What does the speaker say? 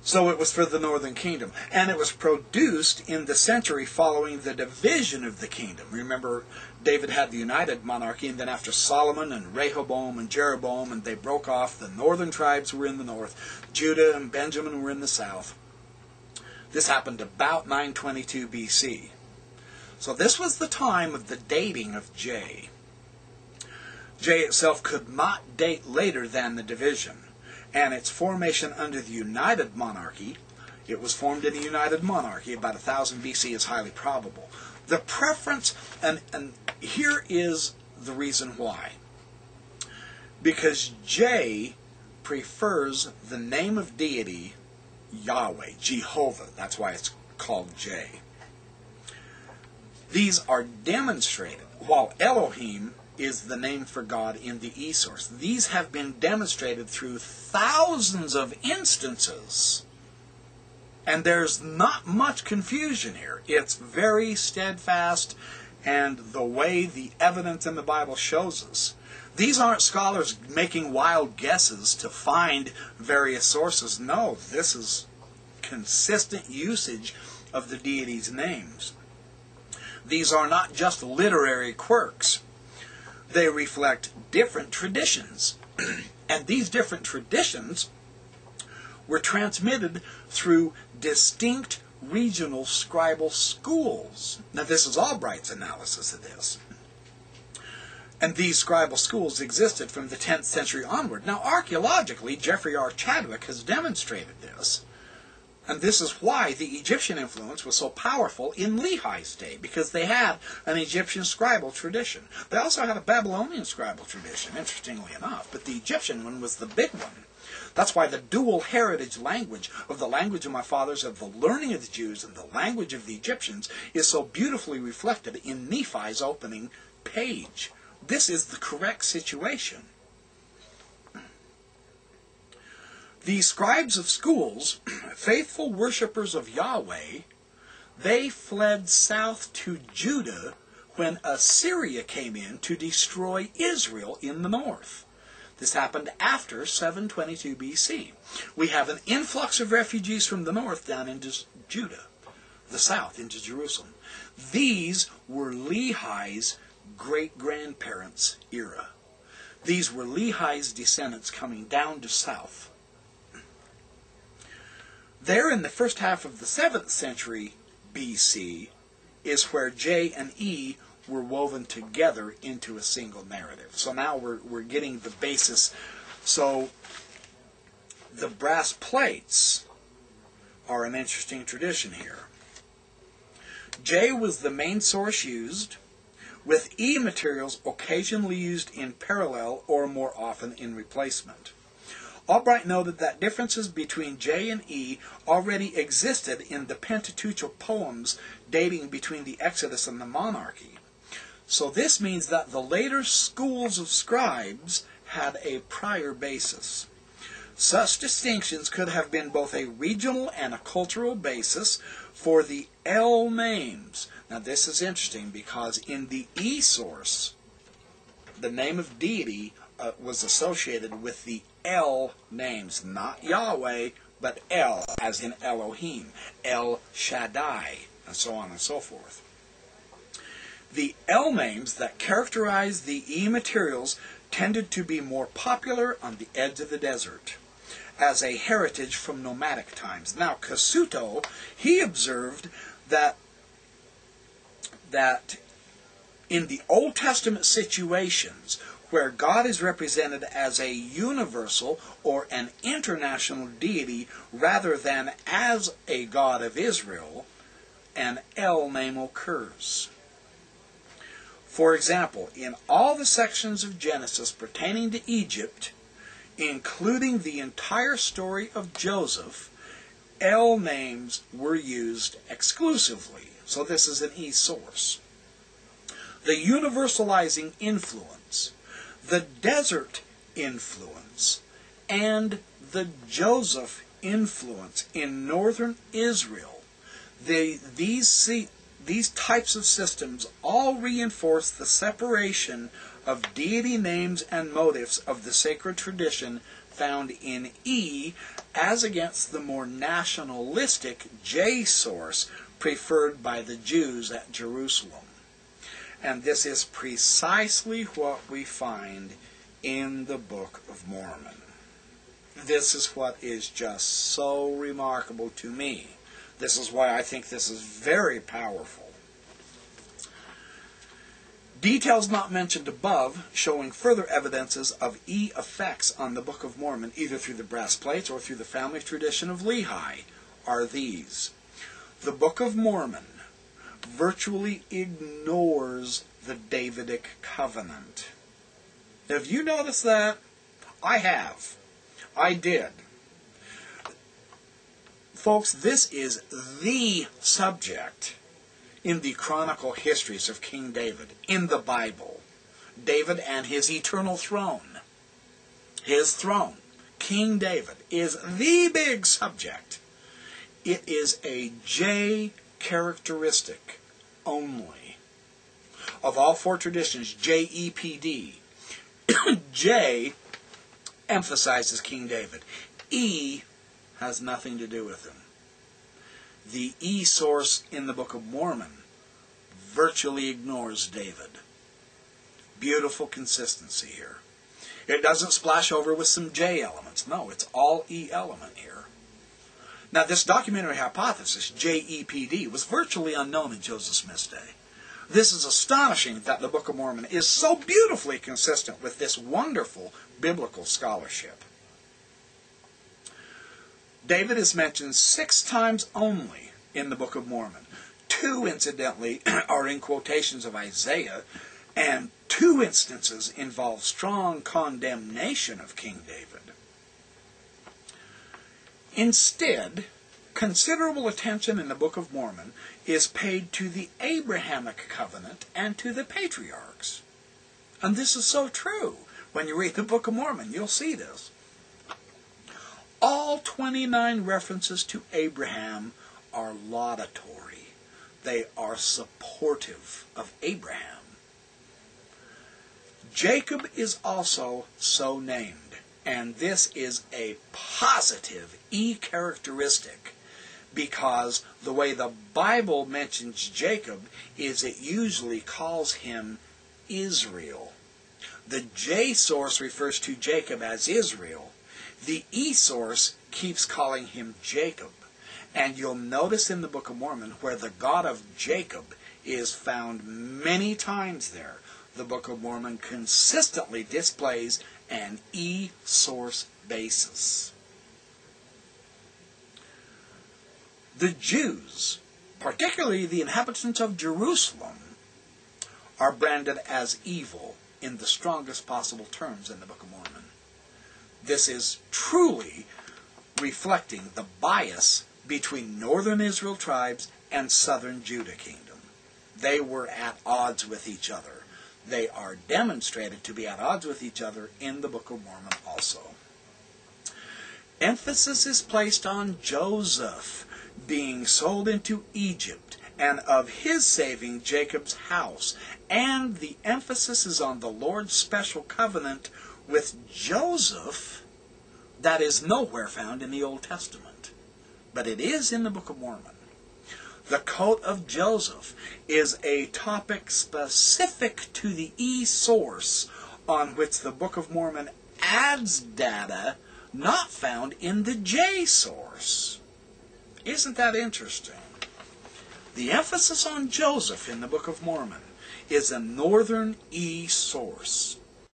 So it was for the northern kingdom. And it was produced in the century following the division of the kingdom. Remember, David had the united monarchy, and then after Solomon and Rehoboam and Jeroboam, and they broke off, the northern tribes were in the north, Judah and Benjamin were in the south. This happened about 922 BC. So this was the time of the dating of J. J itself could not date later than the division. And its formation under the united monarchy, it was formed in a united monarchy about 1000 BC, is highly probable. The preference, and here is the reason why. Because J prefers the name of deity, Yahweh, Jehovah. That's why it's called J. These are demonstrated, while Elohim is the name for God in the e-source. These have been demonstrated through thousands of instances. And there's not much confusion here. It's very steadfast, and the way the evidence in the Bible shows us. These aren't scholars making wild guesses to find various sources. No, this is consistent usage of the deity's names. These are not just literary quirks. They reflect different traditions. And these different traditions were transmitted through distinct regional scribal schools. Now, this is Albright's analysis of this. And these scribal schools existed from the 10th century onward. Now, archaeologically, Jeffrey R. Chadwick has demonstrated this. And this is why the Egyptian influence was so powerful in Lehi's day, because they had an Egyptian scribal tradition. They also had a Babylonian scribal tradition, interestingly enough, but the Egyptian one was the big one. That's why the dual heritage language of the language of my fathers, of the learning of the Jews, and the language of the Egyptians is so beautifully reflected in Nephi's opening page. This is the correct situation. These scribes of schools, faithful worshippers of Yahweh, they fled south to Judah when Assyria came in to destroy Israel in the north. This happened after 722 BC. We have an influx of refugees from the north down into Judah, the south into Jerusalem. These were Lehi's great-grandparents' era. These were Lehi's descendants coming down to south. There in the first half of the 7th century BC is where J and E were woven together into a single narrative. So now we're getting the basis. So the brass plates are an interesting tradition here. J was the main source used, with E materials occasionally used in parallel or more often in replacement. Albright noted that differences between J and E already existed in the Pentateuchal poems dating between the Exodus and the monarchy. So this means that the later schools of scribes had a prior basis. Such distinctions could have been both a regional and a cultural basis for the L names. Now this is interesting because in the E source, the name of deity was associated with the El names, not Yahweh, but El, as in Elohim, El Shaddai, and so on and so forth. The El names that characterize the E materials tended to be more popular on the edge of the desert, as a heritage from nomadic times. Now, Casuto, he observed that in the Old Testament situations, where God is represented as a universal or an international deity rather than as a God of Israel, an El name occurs. For example, in all the sections of Genesis pertaining to Egypt, including the entire story of Joseph, El names were used exclusively. So this is an E source. The universalizing influence, the desert influence, and the Joseph influence in northern Israel, these types of systems all reinforce the separation of deity names and motifs of the sacred tradition found in E as against the more nationalistic J source preferred by the Jews at Jerusalem. And this is precisely what we find in the Book of Mormon. This is what is just so remarkable to me. This is why I think this is very powerful. Details not mentioned above, showing further evidences of E effects on the Book of Mormon, either through the brass plates or through the family tradition of Lehi, are these. The Book of Mormon virtually ignores the Davidic covenant. Have you noticed that? I have. I did. Folks, this is the subject in the chronicle histories of King David, in the Bible. David and his eternal throne. His throne, King David, is the big subject. It is a J characteristic only. Of all four traditions, J-E-P-D, J emphasizes King David. E has nothing to do with him. The E source in the Book of Mormon virtually ignores David. Beautiful consistency here. It doesn't splash over with some J elements. No, it's all E element here. Now, this documentary hypothesis, J-E-P-D, was virtually unknown in Joseph Smith's day. This is astonishing that the Book of Mormon is so beautifully consistent with this wonderful biblical scholarship. David is mentioned 6 times only in the Book of Mormon. 2, incidentally, are in quotations of Isaiah, and 2 instances involve strong condemnation of King David. Instead, considerable attention in the Book of Mormon is paid to the Abrahamic covenant and to the patriarchs. And this is so true. When you read the Book of Mormon, you'll see this. All 29 references to Abraham are laudatory. They are supportive of Abraham. Jacob is also so named, and this is a positive E characteristic, because the way the Bible mentions Jacob is it usually calls him Israel. The J source refers to Jacob as Israel. The E source keeps calling him Jacob. And you'll notice in the Book of Mormon where the God of Jacob is found many times there. The Book of Mormon consistently displays an E source basis. The Jews, particularly the inhabitants of Jerusalem, are branded as evil in the strongest possible terms in the Book of Mormon. This is truly reflecting the bias between northern Israel tribes and southern Judah kingdom. They were at odds with each other. They are demonstrated to be at odds with each other in the Book of Mormon also. Emphasis is placed on Joseph being sold into Egypt and of his saving Jacob's house. And the emphasis is on the Lord's special covenant with Joseph that is nowhere found in the Old Testament. But it is in the Book of Mormon. The coat of Joseph is a topic specific to the E source on which the Book of Mormon adds data not found in the J source. Isn't that interesting? The emphasis on Joseph in the Book of Mormon is a northern E source.